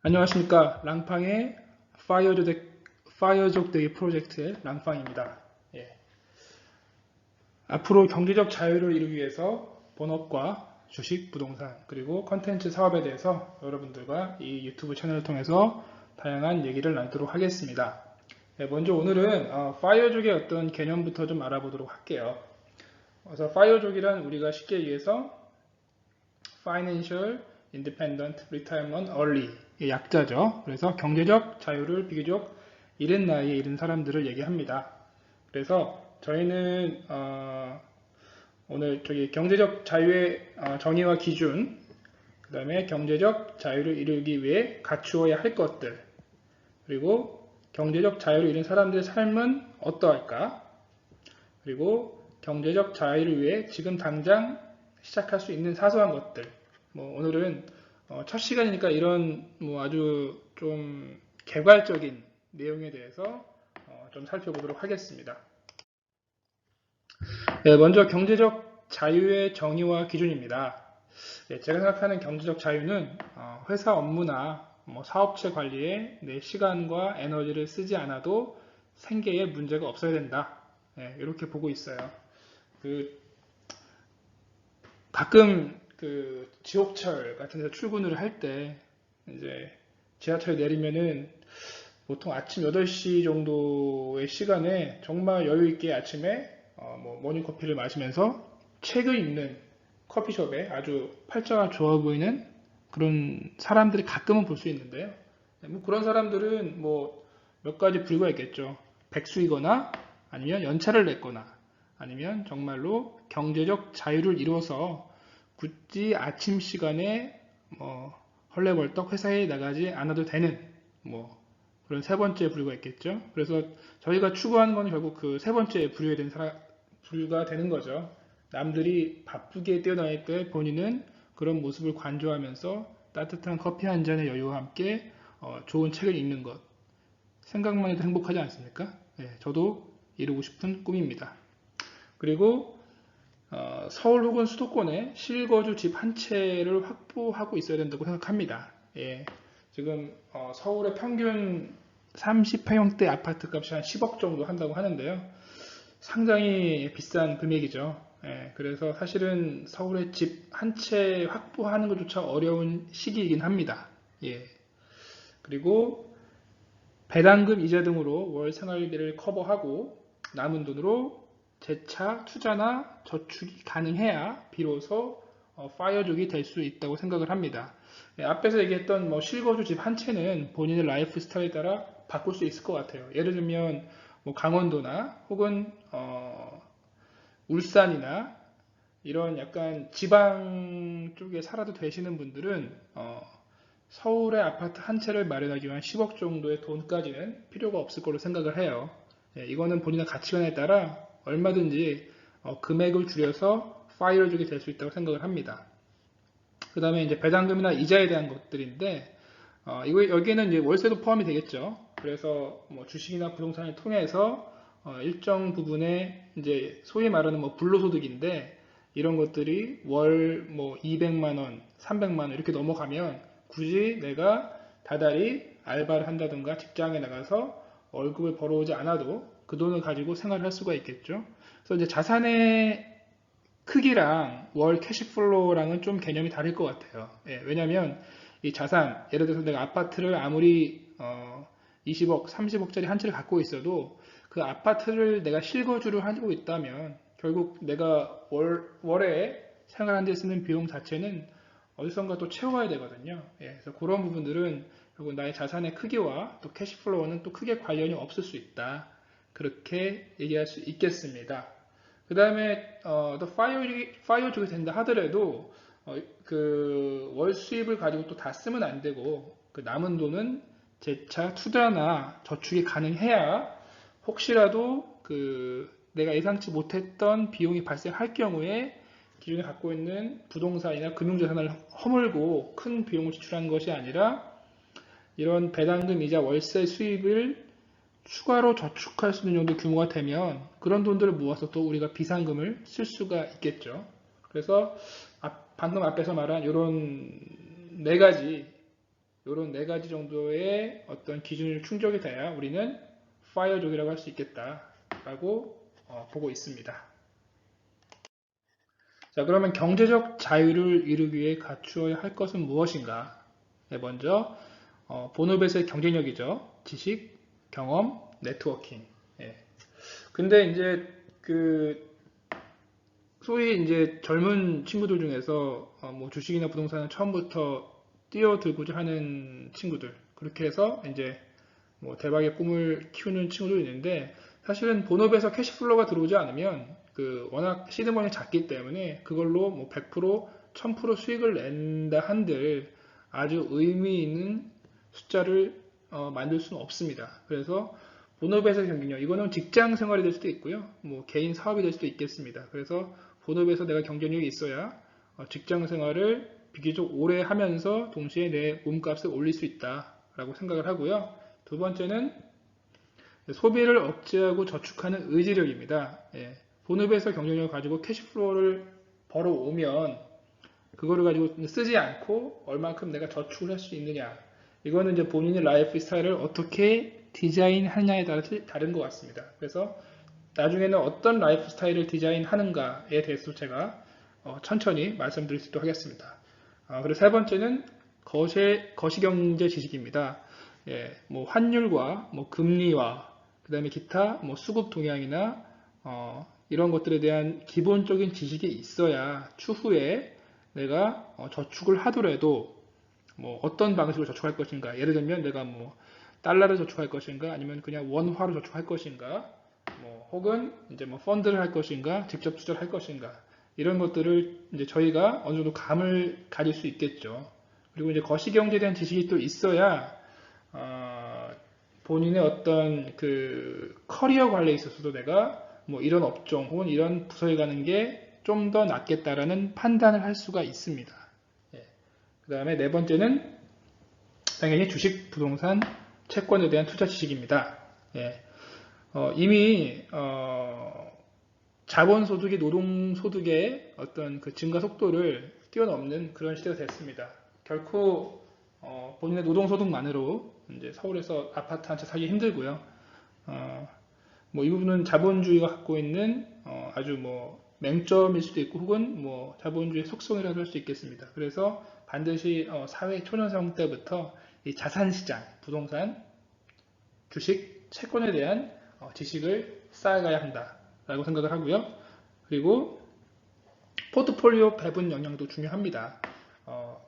안녕하십니까. 랑팡의 파이어족 데이 프로젝트의 랑팡입니다. 예. 앞으로 경제적 자유를 이루기 위해서 본업과 주식, 부동산, 그리고 컨텐츠 사업에 대해서 여러분들과 이 유튜브 채널을 통해서 다양한 얘기를 나누도록 하겠습니다. 예, 먼저 오늘은 파이어족의 어떤 개념부터 좀 알아보도록 할게요. 그래서 파이어족이란 우리가 쉽게 얘기해서 Financial Independent Retirement Early 의 약자죠. 그래서 경제적 자유를 비교적 이른 나이에 이른 사람들을 얘기합니다. 그래서 저희는 오늘 경제적 자유의 정의와 기준, 그 다음에 경제적 자유를 이루기 위해 갖추어야 할 것들, 그리고 경제적 자유를 이룬 사람들의 삶은 어떠할까, 그리고 경제적 자유를 위해 지금 당장 시작할 수 있는 사소한 것들. 오늘은 첫 시간이니까 이런 아주 좀 개괄적인 내용에 대해서 좀 살펴보도록 하겠습니다. 네, 먼저 경제적 자유의 정의와 기준입니다. 네, 제가 생각하는 경제적 자유는 회사 업무나 사업체 관리에 내 시간과 에너지를 쓰지 않아도 생계에 문제가 없어야 된다. 네, 이렇게 보고 있어요. 가끔 지옥철 같은 데서 출근을 할 때 이제 지하철에 내리면은 보통 아침 8시 정도의 시간에 정말 여유 있게 아침에 모닝커피를 마시면서 책을 읽는 커피숍에 아주 팔자가 좋아 보이는 그런 사람들이 가끔은 볼 수 있는데요. 그런 사람들은 몇 가지 부류가 있겠죠. 백수이거나 아니면 연차를 냈거나 아니면 정말로 경제적 자유를 이루어서 굳이 아침 시간에 헐레벌떡 회사에 나가지 않아도 되는 그런 세 번째 부류가 있겠죠. 그래서 저희가 추구하는 건 결국 그 세 번째 부류가 되는 거죠. 남들이 바쁘게 뛰어다닐 때 본인은 그런 모습을 관조하면서 따뜻한 커피 한 잔의 여유와 함께 좋은 책을 읽는 것. 생각만 해도 행복하지 않습니까? 네, 저도 이루고 싶은 꿈입니다. 그리고 서울 혹은 수도권에 실거주 집 한 채를 확보하고 있어야 된다고 생각합니다. 예, 지금 서울의 평균 30평형대 아파트 값이 한 10억 정도 한다고 하는데요. 상당히 비싼 금액이죠. 예, 그래서 사실은 서울의 집 한 채 확보하는 것조차 어려운 시기이긴 합니다. 예, 그리고 배당금 이자 등으로 월 생활비를 커버하고 남은 돈으로 재차 투자나 저축이 가능해야 비로소 파이어족이 될 수 있다고 생각을 합니다. 예, 앞에서 얘기했던 실거주 집 한 채는 본인의 라이프 스타일에 따라 바꿀 수 있을 것 같아요. 예를 들면 강원도나 혹은 울산이나 이런 약간 지방 쪽에 살아도 되시는 분들은 서울의 아파트 한 채를 마련하기 위한 10억 정도의 돈까지는 필요가 없을 거로 생각을 해요. 예, 이거는 본인의 가치관에 따라 얼마든지 금액을 줄여서 파이어족이 될 수 있다고 생각을 합니다. 그 다음에 이제 배당금이나 이자에 대한 것들인데 여기에는 이제 월세도 포함이 되겠죠. 그래서 주식이나 부동산을 통해서 일정 부분의 이제 소위 말하는 불로소득인데 이런 것들이 월 200만 원, 300만 원 이렇게 넘어가면 굳이 내가 다달이 알바를 한다든가 직장에 나가서 월급을 벌어오지 않아도 그 돈을 가지고 생활을 할 수가 있겠죠. 그래서 이제 자산의 크기랑 월 캐시플로우랑은 좀 개념이 다를 것 같아요. 예, 왜냐하면 이 자산, 예를 들어서 내가 아파트를 아무리 20억, 30억짜리 한 채를 갖고 있어도 그 아파트를 내가 실거주를 하고 있다면 결국 내가 월에 생활하는 데 쓰는 비용 자체는 어디선가 또 채워야 되거든요. 예, 그래서 그런 부분들은 결국 나의 자산의 크기와 또 캐시플로우는 또 크게 관련이 없을 수 있다. 그렇게 얘기할 수 있겠습니다. 그 다음에 또 파이어족이 된다 하더라도 그 월 수입을 가지고 또 다 쓰면 안 되고 그 남은 돈은 재차 투자나 저축이 가능해야 혹시라도 내가 예상치 못했던 비용이 발생할 경우에 기존에 갖고 있는 부동산이나 금융자산을 허물고 큰 비용을 지출한 것이 아니라 이런 배당금 이자 월세 수입을 추가로 저축할 수 있는 정도 규모가 되면 그런 돈들을 모아서 또 우리가 비상금을 쓸 수가 있겠죠. 그래서 방금 앞에서 말한 이런 네 가지 이런 네 가지 정도의 어떤 기준을 충족이 돼야 우리는 파이어족이라고 할 수 있겠다라고 보고 있습니다. 자, 그러면 경제적 자유를 이루기 위해 갖추어야 할 것은 무엇인가? 네, 먼저 본업에서의 경쟁력이죠. 지식, 경험, 네트워킹. 예. 근데 이제 그 소위 이제 젊은 친구들 중에서 뭐 주식이나 부동산을 처음부터 뛰어들고자 하는 친구들, 그렇게 해서 이제 뭐 대박의 꿈을 키우는 친구도 있는데, 사실은 본업에서 캐시플로우가 들어오지 않으면 그 워낙 시드머니 작기 때문에 그걸로 뭐 100%, 1000% 수익을 낸다 한들 아주 의미 있는 숫자를 만들 수는 없습니다. 그래서 본업에서 경쟁력, 이거는 직장 생활이 될 수도 있고요, 뭐 개인 사업이 될 수도 있겠습니다. 그래서 본업에서 내가 경쟁력이 있어야 직장 생활을 비교적 오래 하면서 동시에 내 몸값을 올릴 수 있다라고 생각을 하고요. 두 번째는 소비를 억제하고 저축하는 의지력입니다. 예. 본업에서 경쟁력을 가지고 캐시플로우를 벌어오면 그거를 가지고 쓰지 않고 얼만큼 내가 저축을 할 수 있느냐, 이거는 이제 본인의 라이프 스타일을 어떻게 디자인하느냐에 따라 다른 것 같습니다. 그래서 나중에는 어떤 라이프 스타일을 디자인하는가에 대해서 제가 천천히 말씀드릴 수 있도록 하겠습니다. 그리고 세 번째는 거시경제 지식입니다. 예, 뭐 환율과 뭐 금리와 그 다음에 기타 뭐 수급 동향이나 이런 것들에 대한 기본적인 지식이 있어야 추후에 내가 저축을 하더라도 뭐 어떤 방식으로 저축할 것인가, 예를 들면 내가 뭐 달러를 저축할 것인가, 아니면 그냥 원화로 저축할 것인가, 뭐 혹은 이제 뭐 펀드를 할 것인가, 직접 투자를 할 것인가, 이런 것들을 이제 저희가 어느 정도 감을 가질 수 있겠죠. 그리고 이제 거시경제에 대한 지식이 또 있어야 본인의 어떤 그 커리어 관리에 있어서도 내가 뭐 이런 업종 혹은 이런 부서에 가는 게 좀 더 낫겠다라는 판단을 할 수가 있습니다. 예. 그 다음에 네 번째는 당연히 주식, 부동산, 채권에 대한 투자 지식입니다. 예. 이미 자본소득이 노동소득의 어떤 그 증가 속도를 뛰어넘는 그런 시대가 됐습니다. 결코 본인의 노동소득만으로 이제 서울에서 아파트 한 채 사기 힘들고요. 뭐 이 부분은 자본주의가 갖고 있는 아주 뭐 맹점일 수도 있고, 혹은 뭐 자본주의 속성이라고 할 수 있겠습니다. 그래서 반드시 사회 초년생 때부터 이 자산시장, 부동산, 주식, 채권에 대한 지식을 쌓아가야 한다라고 생각을 하고요. 그리고 포트폴리오 배분 역량도 중요합니다.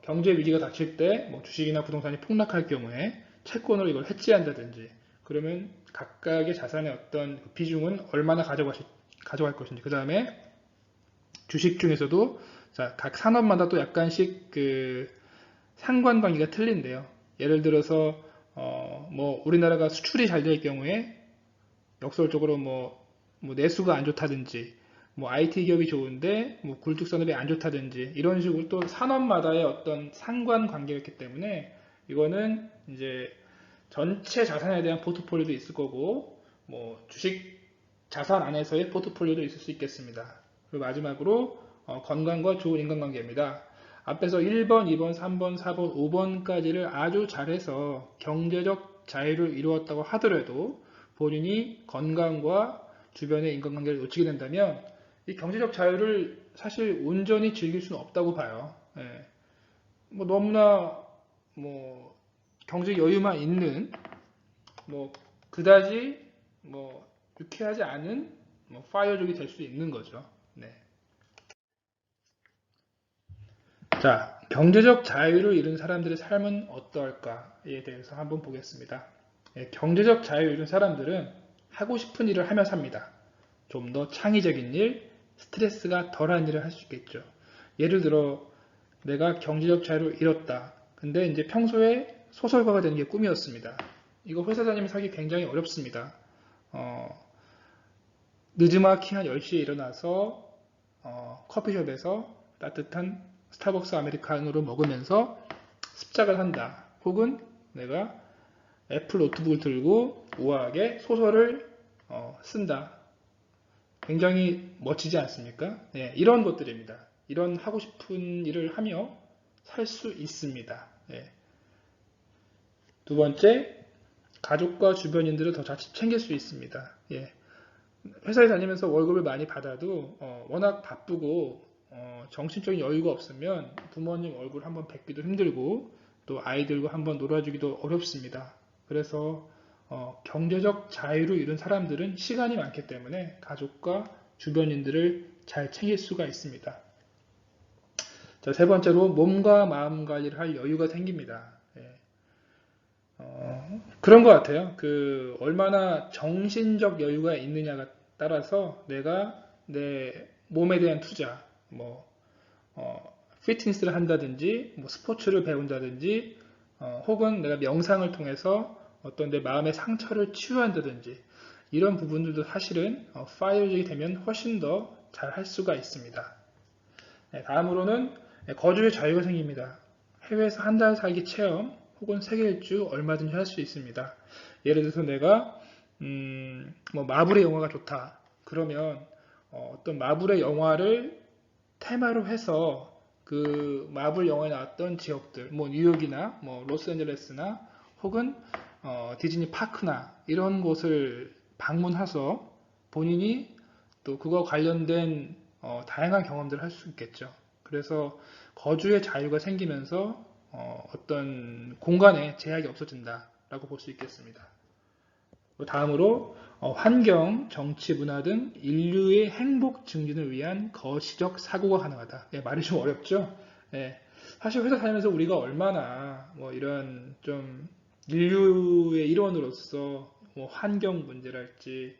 경제 위기가 닥칠 때 뭐 주식이나 부동산이 폭락할 경우에 채권으로 이걸 해지한다든지, 그러면 각각의 자산의 어떤 비중은 얼마나 가져갈 것인지, 그 다음에 주식 중에서도 각 산업마다 또 약간씩 그 상관관계가 틀린데요. 예를 들어서 뭐 우리나라가 수출이 잘 될 경우에 역설적으로 뭐 내수가 안 좋다든지, 뭐 IT 기업이 좋은데 뭐 굴뚝 산업이 안 좋다든지, 이런 식으로 또 산업마다의 어떤 상관관계가 있기 때문에 이거는 이제 전체 자산에 대한 포트폴리오도 있을 거고, 뭐 주식 자산 안에서의 포트폴리오도 있을 수 있겠습니다. 그리고 마지막으로 건강과 좋은 인간관계입니다. 앞에서 1번, 2번, 3번, 4번, 5번까지를 아주 잘해서 경제적 자유를 이루었다고 하더라도 본인이 건강과 주변의 인간관계를 놓치게 된다면 이 경제적 자유를 사실 온전히 즐길 수는 없다고 봐요. 예. 뭐 너무나 뭐 경제 여유만 있는, 뭐 그다지 뭐 유쾌하지 않은 뭐 파이어족이 될 수 있는 거죠. 네. 자, 경제적 자유를 잃은 사람들의 삶은 어떨까에 대해서 한번 보겠습니다. 예, 경제적 자유를 잃은 사람들은 하고 싶은 일을 하며 삽니다. 좀 더 창의적인 일, 스트레스가 덜한 일을 할 수 있겠죠. 예를 들어 내가 경제적 자유를 잃었다. 근데 이제 평소에 소설가가 되는 게 꿈이었습니다. 이거 회사 다니면서 하기 굉장히 어렵습니다. 늦지막히 한 10시에 일어나서 커피숍에서 따뜻한 스타벅스 아메리카노를 먹으면서 습작을 한다. 혹은 내가 애플 노트북을 들고 우아하게 소설을 쓴다. 굉장히 멋지지 않습니까? 네, 이런 것들입니다. 이런 하고 싶은 일을 하며 살 수 있습니다. 네. 두 번째, 가족과 주변인들을 더 잘 챙길 수 있습니다. 예. 회사에 다니면서 월급을 많이 받아도 워낙 바쁘고 정신적인 여유가 없으면 부모님 얼굴 한번 뵙기도 힘들고 또 아이들과 한번 놀아주기도 어렵습니다. 그래서 경제적 자유를 이룬 사람들은 시간이 많기 때문에 가족과 주변인들을 잘 챙길 수가 있습니다. 자, 세 번째로 몸과 마음 관리를 할 여유가 생깁니다. 예. 그런 것 같아요. 얼마나 정신적 여유가 있느냐가 따라서 내가 내 몸에 대한 투자, 피트니스를 한다든지, 스포츠를 배운다든지, 혹은 내가 명상을 통해서 어떤 내 마음의 상처를 치유한다든지, 이런 부분들도 사실은 파이어족이 되면 훨씬 더 잘 할 수가 있습니다. 네, 다음으로는 거주의 자유가 생깁니다. 해외에서 한 달 살기 체험, 혹은 세계 일주 얼마든지 할 수 있습니다. 예를 들어서 내가 마블의 영화가 좋다. 그러면 어떤 마블의 영화를 테마로 해서 그 마블 영화에 나왔던 지역들, 뉴욕이나 로스앤젤레스나 혹은 디즈니 파크나 이런 곳을 방문해서 본인이 또 그거 관련된 다양한 경험들을 할 수 있겠죠. 그래서 거주의 자유가 생기면서 어떤 공간에 제약이 없어진다라고 볼 수 있겠습니다. 다음으로 환경, 정치, 문화 등 인류의 행복 증진을 위한 거시적 사고가 가능하다. 예, 말이 좀 어렵죠? 예, 사실 회사 다니면서 우리가 얼마나 이런 좀 인류의 일원으로서 환경 문제랄지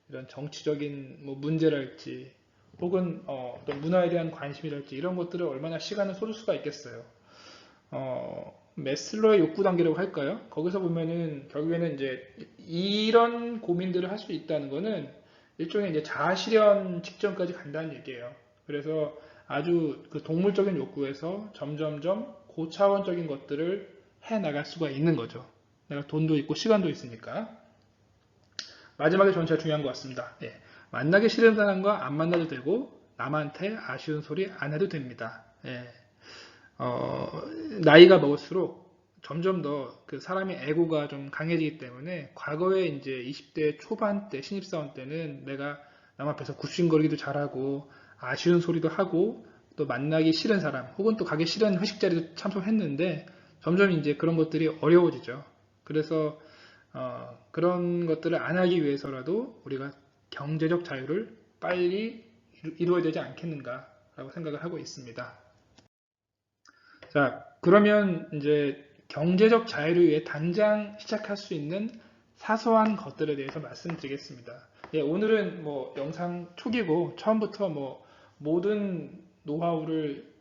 이런 정치적인 문제랄지 혹은 어떤 문화에 대한 관심이랄지 이런 것들을 얼마나 시간을 쏟을 수가 있겠어요. 메슬로의 욕구 단계라고 할까요? 거기서 보면은 결국에는 이제 이런 고민들을 할 수 있다는 거는 일종의 이제 자아실현 직전까지 간다는 얘기예요. 그래서 아주 그 동물적인 욕구에서 점점점 고차원적인 것들을 해 나갈 수가 있는 거죠. 내가 돈도 있고 시간도 있으니까. 마지막에 저는 제일 중요한 것 같습니다. 예. 만나기 싫은 사람과 안 만나도 되고 남한테 아쉬운 소리 안 해도 됩니다. 예. 나이가 먹을수록 점점 더 그 사람의 에고가 좀 강해지기 때문에 과거에 이제 20대 초반 때 신입사원 때는 내가 남 앞에서 굽신거리기도 잘하고 아쉬운 소리도 하고 또 만나기 싫은 사람 혹은 또 가기 싫은 회식 자리도 참석했는데 점점 이제 그런 것들이 어려워지죠. 그래서 그런 것들을 안 하기 위해서라도 우리가 경제적 자유를 빨리 이루어야 되지 않겠는가라고 생각을 하고 있습니다. 자, 그러면 이제 경제적 자유를 위해 당장 시작할 수 있는 사소한 것들에 대해서 말씀드리겠습니다. 예, 오늘은 영상 초기고 처음부터 모든 노하우를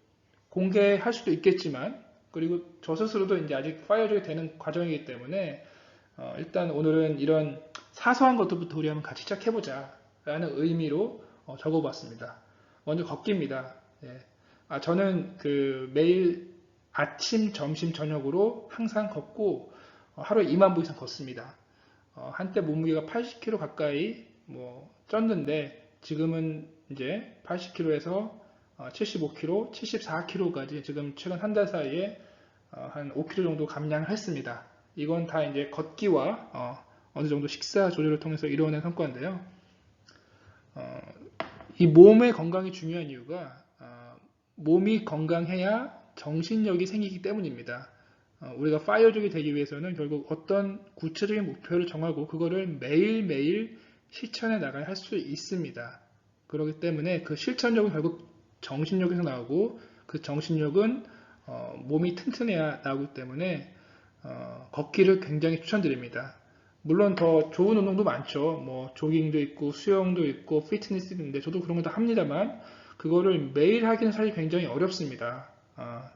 공개할 수도 있겠지만 그리고 저 스스로도 이제 아직 파이어족이 되는 과정이기 때문에 일단 오늘은 이런 사소한 것들부터 우리 한번 같이 시작해보자 라는 의미로 적어봤습니다. 먼저 걷기입니다. 예. 저는 매일 아침, 점심, 저녁으로 항상 걷고 하루에 2만 보 이상 걷습니다. 한때 몸무게가 80kg 가까이 쪘는데 지금은 이제 80kg에서 75kg, 74kg까지 지금 최근 한 달 사이에 한 5kg 정도 감량을 했습니다. 이건 다 이제 걷기와 어느 정도 식사 조절을 통해서 이루어낸 성과인데요. 이 몸의 건강이 중요한 이유가 몸이 건강해야 정신력이 생기기 때문입니다. 우리가 파이어족이 되기 위해서는 결국 어떤 구체적인 목표를 정하고 그거를 매일매일 실천해 나가야 할 수 있습니다. 그렇기 때문에 그 실천력은 결국 정신력에서 나오고 그 정신력은 몸이 튼튼해야 나오기 때문에 걷기를 굉장히 추천드립니다. 물론 더 좋은 운동도 많죠. 조깅도 있고 수영도 있고 피트니스도 있는데 저도 그런 거 다 합니다만 그거를 매일 하기는 사실 굉장히 어렵습니다.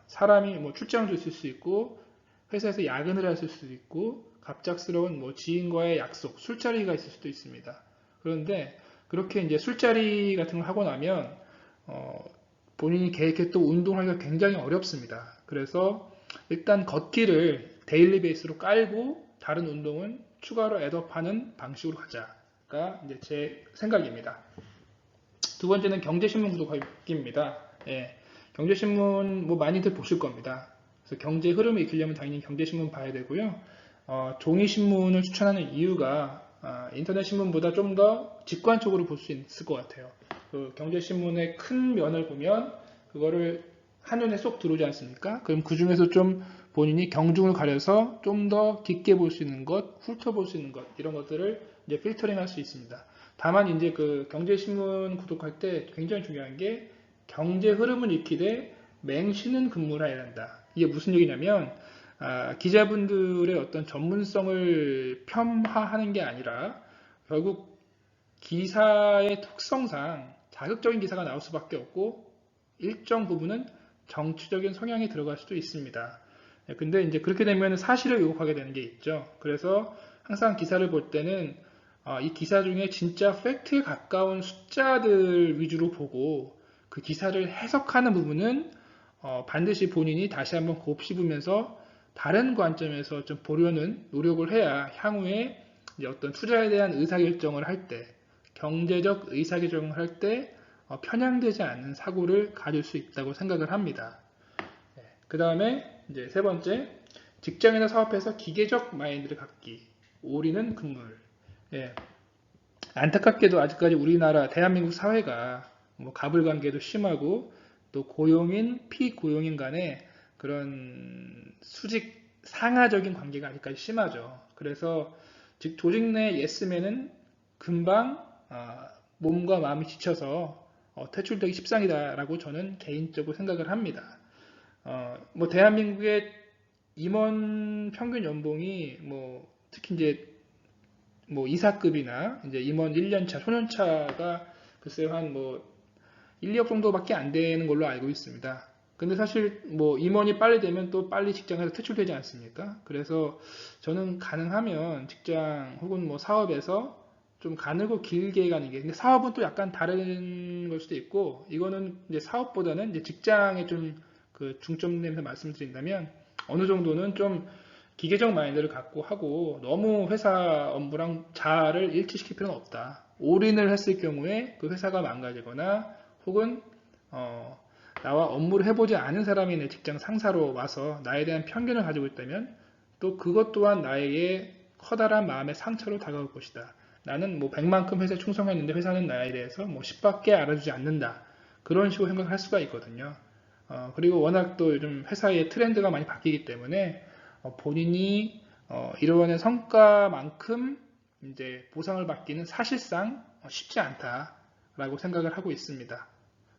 사람이 출장도 있을 수 있고 회사에서 야근을 했을 수도 있고 갑작스러운 지인과의 약속, 술자리가 있을 수도 있습니다. 그런데 그렇게 이제 술자리 같은 걸 하고 나면 본인이 계획했던 운동하기가 굉장히 어렵습니다. 그래서 일단 걷기를 데일리 베이스로 깔고 다른 운동은 추가로 애드업하는 방식으로 가자가 이제 제 생각입니다. 두 번째는 경제신문 구독하기입니다. 예, 경제신문 많이들 보실 겁니다. 그래서 경제 흐름을 익히려면 당연히 경제신문 봐야 되고요. 종이 신문을 추천하는 이유가 인터넷 신문보다 좀 더 직관적으로 볼 수 있을 것 같아요. 그 경제신문의 큰 면을 보면 그거를 한눈에 쏙 들어오지 않습니까? 그럼 그 중에서 좀 본인이 경중을 가려서 좀 더 깊게 볼 수 있는 것, 훑어볼 수 있는 것, 이런 것들을 이제 필터링 할 수 있습니다. 다만 이제 그 경제신문 구독할 때 굉장히 중요한 게 경제 흐름을 익히되 맹신은 근무를 해야 한다. 이게 무슨 얘기냐면 기자분들의 어떤 전문성을 폄하하는 게 아니라 결국 기사의 특성상 자극적인 기사가 나올 수밖에 없고 일정 부분은 정치적인 성향이 들어갈 수도 있습니다. 근데 이제 그렇게 되면 사실을 왜곡하게 되는 게 있죠. 그래서 항상 기사를 볼 때는 이 기사 중에 진짜 팩트에 가까운 숫자들 위주로 보고 그 기사를 해석하는 부분은 반드시 본인이 다시 한번 곱씹으면서 다른 관점에서 좀 보려는 노력을 해야 향후에 이제 어떤 투자에 대한 의사결정을 할 때, 경제적 의사결정을 할 때 편향되지 않는 사고를 가질 수 있다고 생각을 합니다. 그 다음에 이제 세 번째, 직장이나 사업에서 기계적 마인드를 갖기. 올인은 금물. 예, 안타깝게도 아직까지 우리나라 대한민국 사회가 뭐 가불관계도 심하고 또 고용인, 피고용인 간에 그런 수직 상하적인 관계가 아직까지 심하죠. 그래서 즉 조직 내 예스맨은 금방 몸과 마음이 지쳐서 퇴출되기 십상이다라고 저는 개인적으로 생각을 합니다. 뭐 대한민국의 임원 평균 연봉이 뭐 특히 이제 뭐 이사급이나 이제 임원 1년차, 소년차가 글쎄요 한 뭐 1, 2억 정도밖에 안 되는 걸로 알고 있습니다. 근데 사실 뭐 임원이 빨리 되면 또 빨리 직장에서 퇴출되지 않습니까? 그래서 저는 가능하면 직장 혹은 뭐 사업에서 좀 가늘고 길게 가는 게, 근데 사업은 또 약간 다른 걸 수도 있고, 이거는 이제 사업보다는 이제 직장에 좀 그 중점 내면서 말씀드린다면 어느 정도는 좀 기계적 마인드를 갖고 하고 너무 회사 업무랑 자아를 일치시킬 필요는 없다. 올인을 했을 경우에 그 회사가 망가지거나 혹은 나와 업무를 해보지 않은 사람이 내 직장 상사로 와서 나에 대한 편견을 가지고 있다면 또 그것 또한 나에게 커다란 마음의 상처로 다가올 것이다. 나는 뭐 100만큼 회사에 충성했는데 회사는 나에 대해서 뭐 10밖에 알아주지 않는다. 그런 식으로 생각할 수가 있거든요. 그리고 워낙 또 요즘 회사의 트렌드가 많이 바뀌기 때문에 본인이 이루어낸 성과만큼 이제 보상을 받기는 사실상 쉽지 않다라고 생각을 하고 있습니다.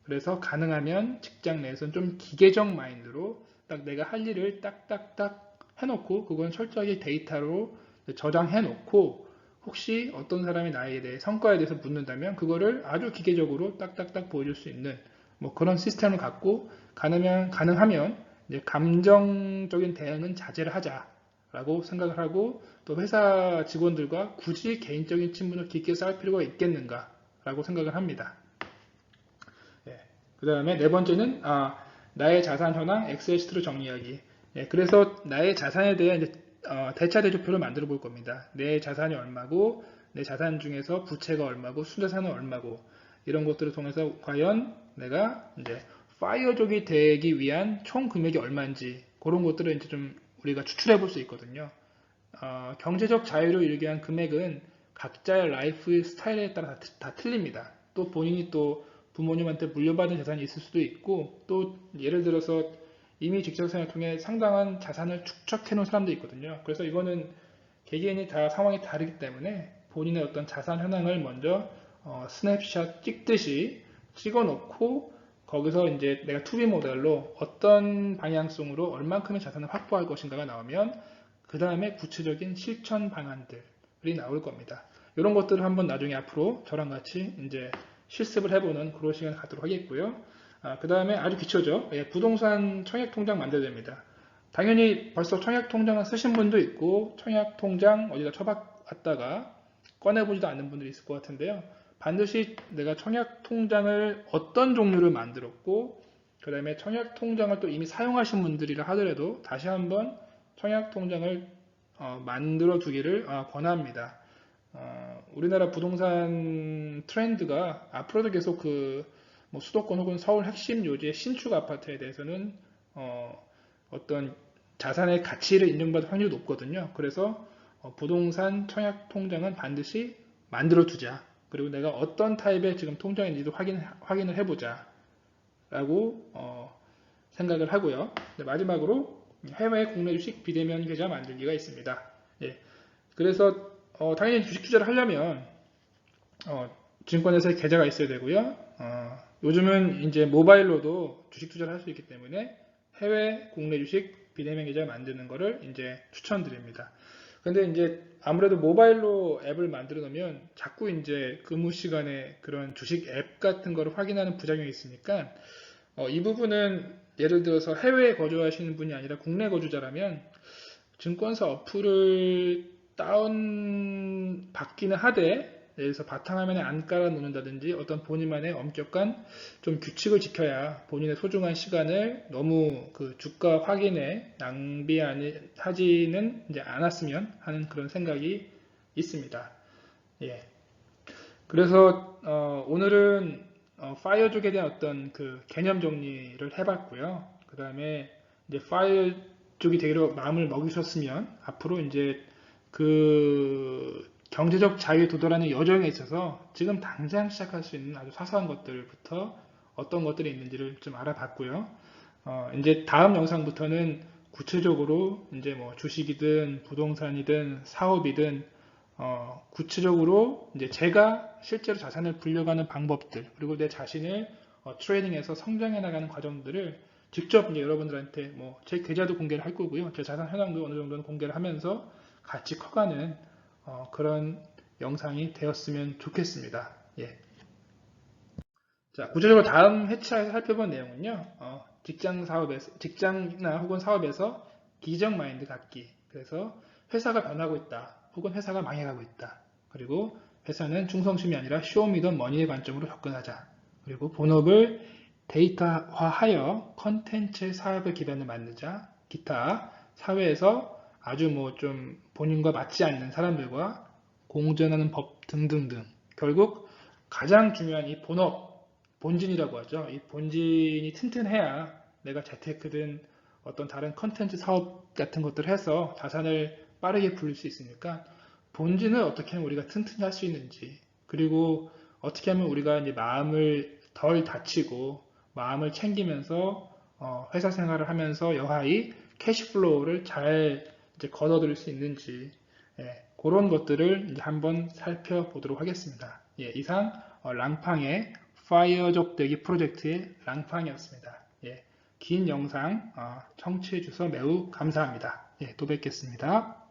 그래서 가능하면 직장 내에서는 좀 기계적 마인드로 딱 내가 할 일을 딱딱딱 해놓고 그건 철저하게 데이터로 저장해놓고 혹시 어떤 사람이 나에 대해 성과에 대해서 묻는다면 그거를 아주 기계적으로 딱딱딱 보여줄 수 있는 뭐 그런 시스템을 갖고 가능하면 이제 감정적인 대응은 자제를 하자라고 생각을 하고 또 회사 직원들과 굳이 개인적인 친분을 깊게 쌓을 필요가 있겠는가라고 생각을 합니다. 그 다음에 네 번째는 나의 자산 현황 엑셀 시트로 정리하기. 그래서 나의 자산에 대한 이제, 대차 대조표를 만들어 볼 겁니다. 내 자산이 얼마고 내 자산 중에서 부채가 얼마고 순자산은 얼마고 이런 것들을 통해서 과연 내가 이제 파이어족이 되기 위한 총 금액이 얼마인지 그런 것들을 이제 좀 우리가 추출해 볼 수 있거든요. 경제적 자유를 이루기 위한 금액은 각자의 라이프 스타일에 따라 다 틀립니다. 또 본인이 또 부모님한테 물려받은 자산이 있을 수도 있고 또 예를 들어서 이미 직장생활을 통해 상당한 자산을 축적해 놓은 사람도 있거든요. 그래서 이거는 개개인이 다 상황이 다르기 때문에 본인의 어떤 자산 현황을 먼저 스냅샷 찍듯이 찍어 놓고 거기서 이제 내가 투비 모델로 어떤 방향성으로 얼만큼의 자산을 확보할 것인가가 나오면 그 다음에 구체적인 실천 방안들이 나올 겁니다. 이런 것들을 한번 나중에 앞으로 저랑 같이 이제 실습을 해보는 그런 시간을 갖도록 하겠고요. 그 다음에 아주 기초죠. 부동산 청약통장 만들어야 됩니다. 당연히 벌써 청약통장을 쓰신 분도 있고 청약통장 어디다 쳐봤다가 꺼내보지도 않는 분들이 있을 것 같은데요. 반드시 내가 청약통장을 어떤 종류를 만들었고 그 다음에 청약통장을 또 이미 사용하신 분들이라 하더라도 다시 한번 청약통장을 만들어 두기를 권합니다. 우리나라 부동산 트렌드가 앞으로도 계속 뭐 수도권 혹은 서울 핵심 요지의 신축 아파트에 대해서는 어떤 자산의 가치를 인정받을 확률이 높거든요. 그래서 부동산 청약 통장은 반드시 만들어 두자. 그리고 내가 어떤 타입의 지금 통장인지도 확인을 해보자. 라고 생각을 하고요. 네, 마지막으로 해외 국내 주식 비대면 계좌 만들기가 있습니다. 예, 그래서 당연히 주식 투자를 하려면 증권회사에 계좌가 있어야 되고요. 요즘은 이제 모바일로도 주식 투자를 할 수 있기 때문에 해외 국내 주식 비대면 계좌 만드는 거를 이제 추천드립니다. 근데 이제 아무래도 모바일로 앱을 만들어 놓으면 자꾸 이제 근무 시간에 그런 주식 앱 같은 거를 확인하는 부작용이 있으니까 이 부분은 예를 들어서 해외에 거주하시는 분이 아니라 국내 거주자라면 증권사 어플을 다운 받기는 하되 예를 들어서 바탕화면에 안 깔아 놓는다든지 어떤 본인만의 엄격한 좀 규칙을 지켜야 본인의 소중한 시간을 너무 그 주가 확인에 낭비하지는 이제 않았으면 하는 그런 생각이 있습니다. 예. 그래서 오늘은 파이어족에 대한 어떤 그 개념 정리를 해봤고요. 그 다음에 이제 파이어족이 되기로 마음을 먹이셨으면 앞으로 이제 그 경제적 자유에 도달하는 여정에 있어서 지금 당장 시작할 수 있는 아주 사소한 것들부터 어떤 것들이 있는지를 좀 알아봤고요. 이제 다음 영상부터는 구체적으로 이제 뭐 주식이든 부동산이든 사업이든 구체적으로 이제 제가 실제로 자산을 불려가는 방법들 그리고 내 자신을 트레이딩해서 성장해 나가는 과정들을 직접 이제 여러분들한테 뭐 제 계좌도 공개를 할 거고요. 제 자산 현황도 어느 정도는 공개를 하면서 같이 커가는 그런 영상이 되었으면 좋겠습니다. 예. 자, 구체적으로 다음 회차에서 살펴본 내용은요. 직장이나 혹은 사업에서 기적 마인드 갖기. 그래서 회사가 변하고 있다. 혹은 회사가 망해가고 있다. 그리고 회사는 충성심이 아니라 쇼미더 머니의 관점으로 접근하자. 그리고 본업을 데이터화하여 컨텐츠 사업의 기반을 만들자. 기타 사회에서 아주 뭐 좀 본인과 맞지 않는 사람들과 공존하는 법 등등등. 결국 가장 중요한 이 본업, 본진이라고 하죠. 이 본진이 튼튼해야 내가 재테크든 어떤 다른 컨텐츠 사업 같은 것들을 해서 자산을 빠르게 불릴 수 있으니까 본진을 어떻게 하면 우리가 튼튼히 할 수 있는지 그리고 어떻게 하면 우리가 이제 마음을 덜 다치고 마음을 챙기면서 회사 생활을 하면서 여하이 캐시플로우를 잘 이제 걷어들일 수 있는지 그런 것들을 이제 한번 살펴보도록 하겠습니다. 예, 이상 랑팡의 파이어족 되기 프로젝트의 랑팡이었습니다. 예, 긴 영상 청취해 주셔서 매우 감사합니다. 예, 또 뵙겠습니다.